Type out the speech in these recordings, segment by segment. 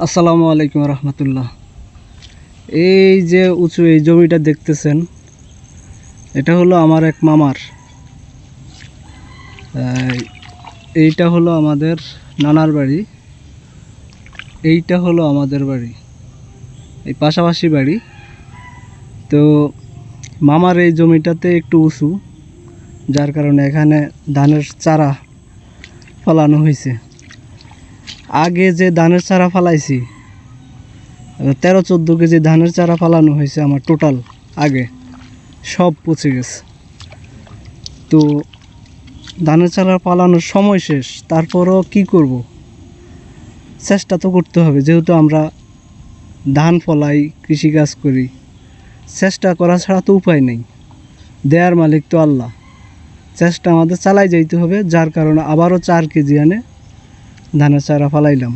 আসসালামু আলাইকুম রহমতুল্লাহ। এই যে উঁচু এই জমিটা দেখতেছেন, এটা হলো আমার এক মামার। এইটা হলো আমাদের নানার বাড়ি, এইটা হলো আমাদের বাড়ি, এই পাশাপাশি বাড়ি। তো মামার এই জমিটাতে একটু উঁচু, যার কারণে এখানে ধানের চারা ফলানো হয়েছে। আগে যে ধানের চারা ফলাইছি 13-14 কেজি ধানের চারা ফালানো হয়েছে আমার টোটাল, আগে সব পচে গেছে। তো ধানের চারা পালানোর সময় শেষ, তারপরও কি করব, চেষ্টা তো করতে হবে। যেহেতু আমরা ধান ফলাই, কৃষিকাজ করি, চেষ্টা করা ছাড়া তো উপায় নেই। দেয়ার মালিক তো আল্লাহ, চেষ্টা আমাদের চালাই যাইতে হবে। যার কারণে আবারও 4 কেজি আনে ধানের চারা ফালাইলাম।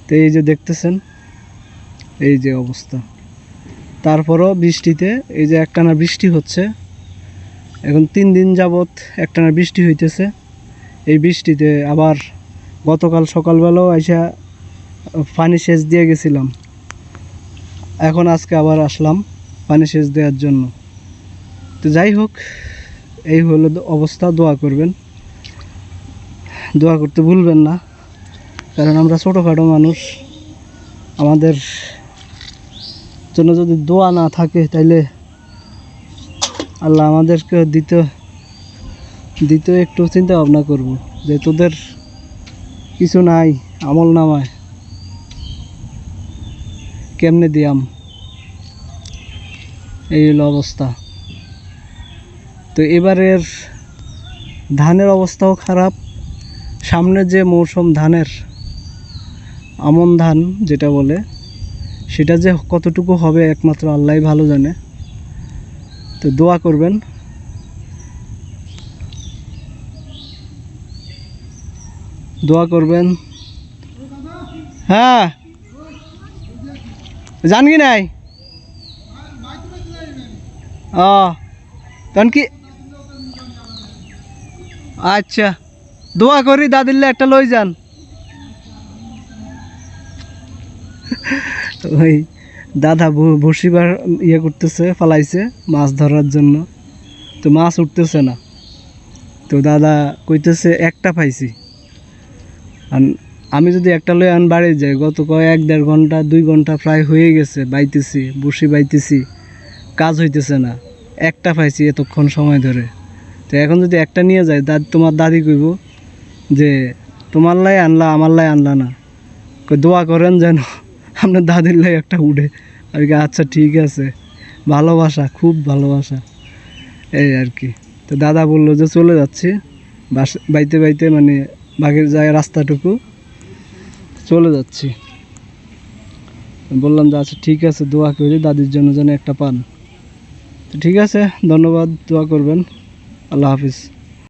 তো এই যে দেখতেছেন, এই যে অবস্থা। তারপরও বৃষ্টিতে, এই যে একটানা বৃষ্টি হচ্ছে, এখন 3 দিন যাবৎ একটানা বৃষ্টি হইতেছে। এই বৃষ্টিতে আবার গতকাল সকালবেলাও আইসা পানি সেচ দিয়ে গেছিলাম, এখন আজকে আবার আসলাম পানি সেচ দেওয়ার জন্য। তো যাই হোক, এই হলো অবস্থা। দোয়া করবেন, দোয়া করতে ভুলবেন না, কারণ আমরা ছোটোখাটো মানুষ। আমাদের জন্য যদি দোয়া না থাকে, তাইলে আল্লাহ আমাদেরকে দিতে একটু চিন্তা ভাবনা করব যে তোদের কিছু নাই আমল নামায়, কেমনে দিয়াম। এই হলো অবস্থা। তো এবারের ধানের অবস্থাও খারাপ। সামনে যে মৌসুম ধানের, আমন ধান যেটা বলে, সেটা যে কতটুকু হবে একমাত্র আল্লাহই ভালো জানে। তো দোয়া করবেন, দোয়া করবেন। হ্যাঁ, জান কি নাই? তখন কি, আচ্ছা, দোয়া করি দাদিল্লে একটা লই যান। ওই দাদা বসিবার ইয়ে করতেছে, ফালাইছে মাছ ধরার জন্য। তো মাছ উঠতেছে না। তো দাদা কইতেছে একটা পাইছি। আর আমি যদি একটা লই আন বাড়ি যাই, গত 1-1.5 ঘন্টা 2 ঘন্টা প্রায় হয়ে গেছে বাইতেছি, বসি বাইতেছি, কাজ হইতেছে না। একটা পাইছি এতক্ষণ সময় ধরে। তো এখন যদি একটা নিয়ে যায়, তোমার দাদি কইব যে তোমার লাই আনলা, আমার লাই আনলা না। দোয়া করেন যেন আপনার দাদির লাই একটা উঠে। আর কি, আচ্ছা ঠিক আছে, ভালোবাসা, খুব ভালোবাসা, এই আর কি। তো দাদা বললো যে চলে যাচ্ছি, বাইতে বাইতে মানে বাঘের যায় রাস্তাটুকু চলে যাচ্ছি। বললাম যে আচ্ছা ঠিক আছে, দোয়া করি দাদির জন্য যেন একটা পান। তো ঠিক আছে, ধন্যবাদ, দোয়া করবেন। আল্লাহ হাফিজ।